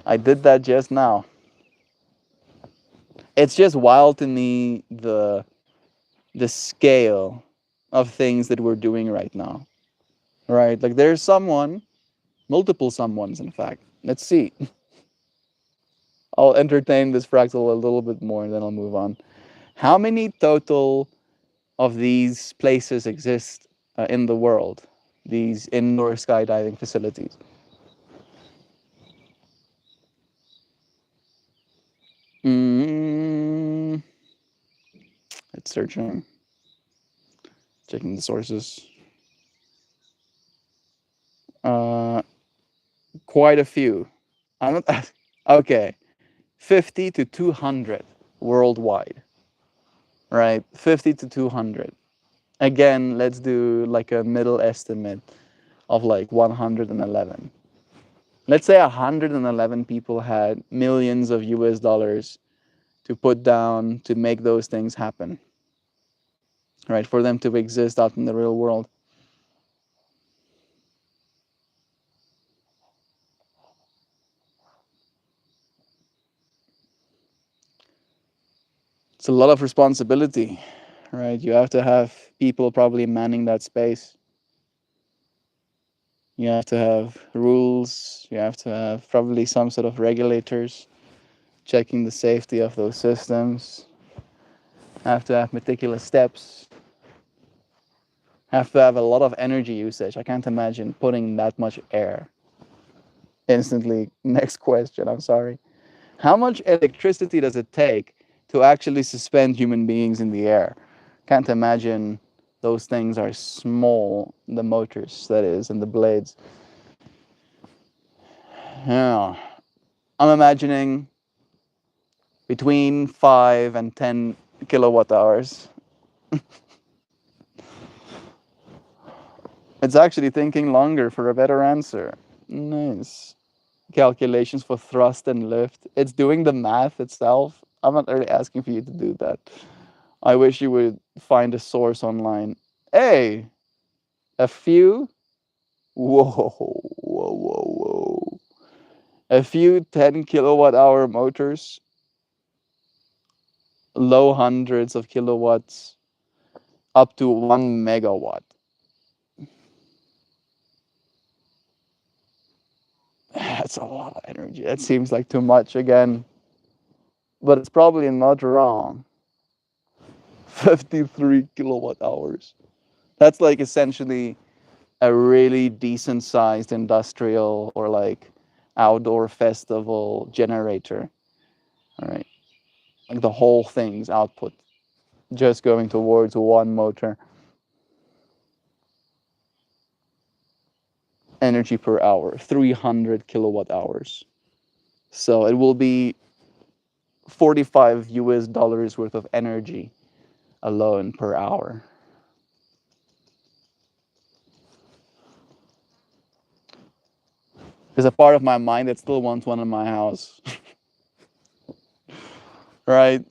I did that just now. It's just wild to me the scale of things that we're doing right now. Right? Like there's someone, multiple someones in fact. Let's see. I'll entertain this fractal a little bit more and then I'll move on. How many total of these places exist in the world? These indoor skydiving facilities. Mm, it's searching, checking the sources. Uh, Quite a few. I'm not. Okay, 50 to 200 worldwide. Right, 50 to 200. Again, let's do like a middle estimate of like 111. Let's say 111 people had millions of US dollars to put down to make those things happen, right? For them to exist out in the real world. It's a lot of responsibility, right? You have to have people probably manning that space. You have to have rules. You have to have probably some sort of regulators checking the safety of those systems. Have to have meticulous steps. Have to have a lot of energy usage. I can't imagine putting that much air. Instantly, next question. I'm sorry. How much electricity does it take to actually suspend human beings in the air? Can't imagine those things are small, the motors, that is, and the blades. Yeah. I'm imagining between 5 and 10 kilowatt hours. It's actually thinking longer for a better answer. Nice. Calculations for thrust and lift. It's doing the math itself. I'm not really asking for you to do that. I wish you would find a source online. Hey, a few. Whoa. A few 10 kilowatt hour motors low hundreds of kilowatts up to 1 megawatt. That's a lot of energy. That seems like too much again, but it's probably not wrong. 53 kilowatt hours. That's like essentially a really decent sized industrial or like outdoor festival generator. All right. Like the whole thing's output just going towards one motor. Energy per hour, 300 kilowatt hours. So it will be 45 US dollars worth of energy alone per hour. There's a part of my mind that still wants one in my house, right?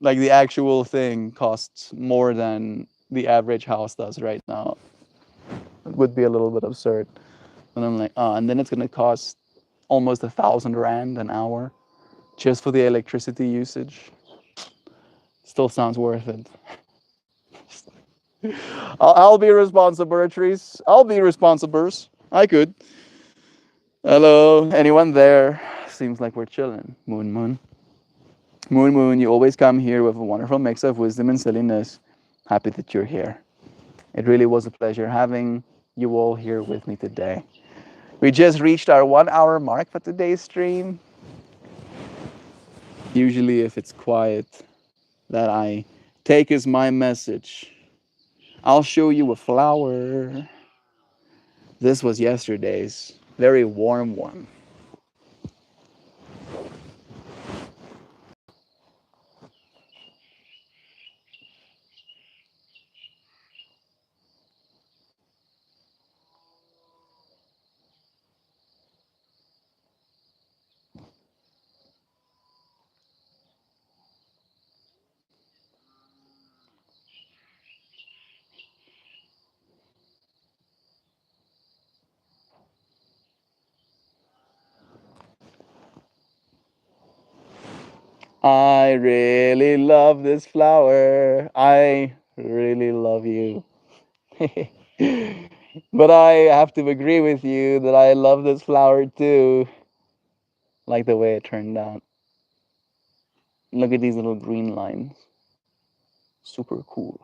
Like the actual thing costs more than the average house does right now. It would be a little bit absurd. And I'm like, oh, and then it's gonna cost almost 1,000 rand an hour just for the electricity usage. Still sounds worth it. I'll be responsible, Beatrice. I'll be responsible. I could. Hello, anyone there? Seems like we're chilling. Moon, moon. Moon, moon, you always come here with a wonderful mix of wisdom and silliness. Happy that you're here. It really was a pleasure having you all here with me today. We just reached our 1 hour mark for today's stream. Usually, if it's quiet, that I take as my message. I'll show you a flower. This was yesterday's very warm one. I really love this flower. I really love you. But I have to agree with you that I love this flower too. Like the way it turned out. Look at these little green lines. Super cool.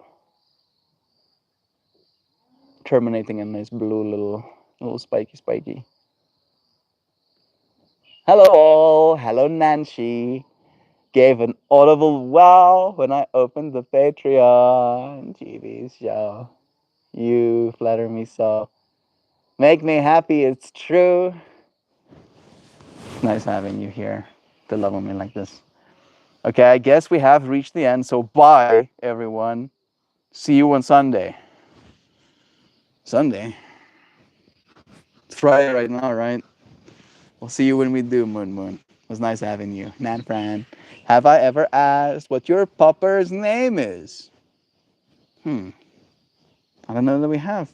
Terminating a nice blue little spiky. Hello all. Hello Nancy. Gave an audible wow when I opened the Patreon. GB's show. You flatter me so. Make me happy, it's true. Nice having you here to love on me like this. Okay, I guess we have reached the end, so bye, everyone. See you on Sunday. Sunday? It's Friday right now, right? We'll see you when we do, Moon Moon. It was nice having you. Nan Fran, have I ever asked what your pupper's name is? I don't know that we have.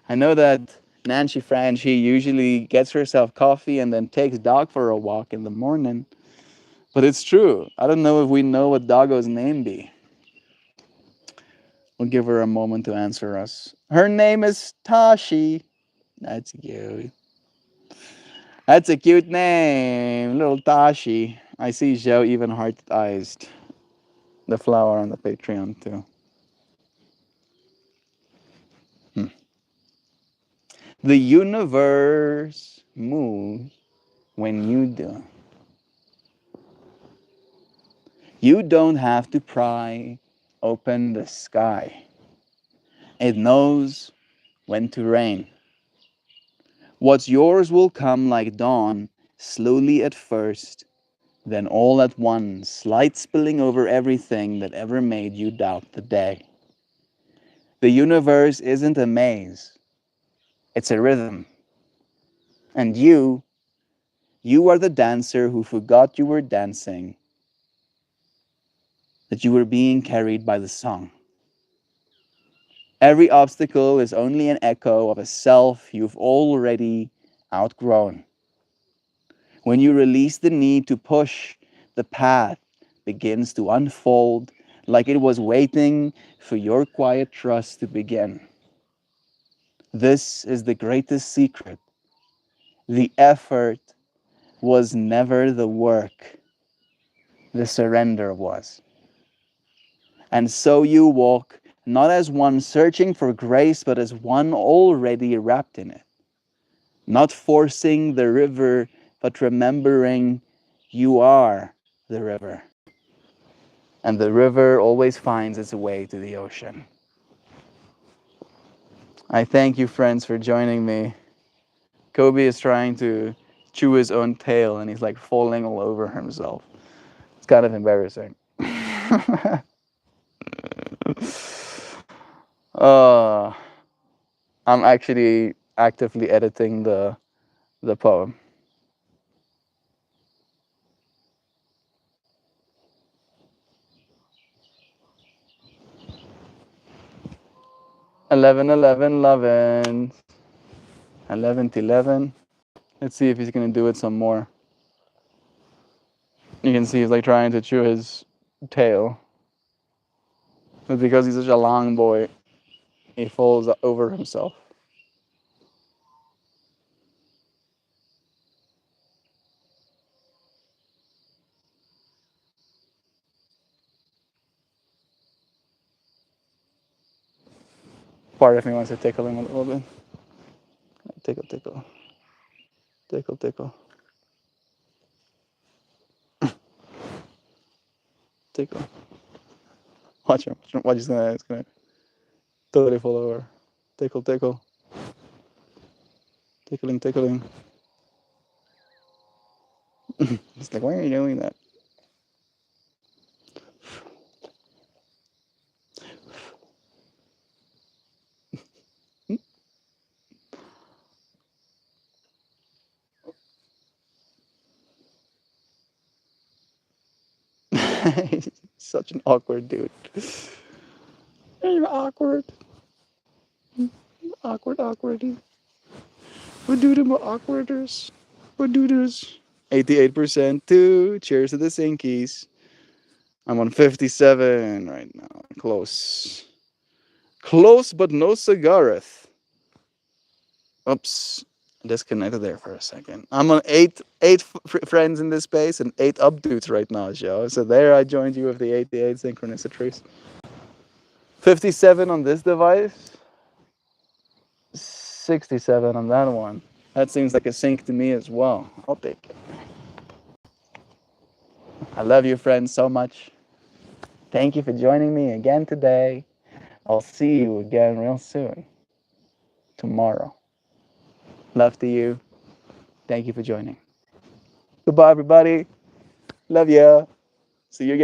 I know that Nancy Fran, she usually gets herself coffee and then takes dog for a walk in the morning. But it's true. I don't know if we know what doggo's name be. We'll give her a moment to answer us. Her name is Tashi. That's cute. That's a cute name, little Tashi. I see Joe even heart-eyed the flower on the Patreon too. The universe moves when you do. You don't have to pry open the sky. It knows when to rain. What's yours will come like dawn, slowly at first, then all at once, light spilling over everything that ever made you doubt the day. The universe isn't a maze, it's a rhythm. And you are the dancer who forgot you were dancing, that you were being carried by the song. Every obstacle is only an echo of a self you've already outgrown. When you release the need to push the path begins to unfold like it was waiting for your quiet trust to begin. This is the greatest secret. The effort was never the work, the surrender was. And so you walk, not as one searching for grace, but as one already wrapped in it. Not forcing the river, but remembering you are the river. And the river always finds its way to the ocean. I thank you, friends, for joining me. Kobe is trying to chew his own tail and he's like falling all over himself. It's kind of embarrassing. uh, I'm actually actively editing the poem. 11, 11, 11. 11 to 11. Let's see if he's gonna do it some more. You can see he's like trying to chew his tail. But because he's such a long boy, he falls over himself. Part of me wants to tickle him a little bit. Tickle, tickle. Tickle, tickle. Tickle. Watch him. Watch, it's gonna totally fall over. Tickle, tickle. Tickling, tickling. He's like, why are you doing that? He's such an awkward dude. You're awkward. Awkward, awkward. What do them awkwarders? What do this? 88% too. Cheers to the Sinkies. I'm on 57 right now. Close. Close, but no cigarette. Oops. Disconnected there for a second. I'm on eight friends in this space and 8 updudes right now, Joe. So there I joined you with the 88 synchronicities. 57 on this device. 67 on that one. That seems like a sync to me as well. I'll take it. I love you, friends, so much. Thank you for joining me again today. I'll see you again real soon. Tomorrow. Love to you. Thank you for joining. Goodbye, everybody. Love ya. See you again.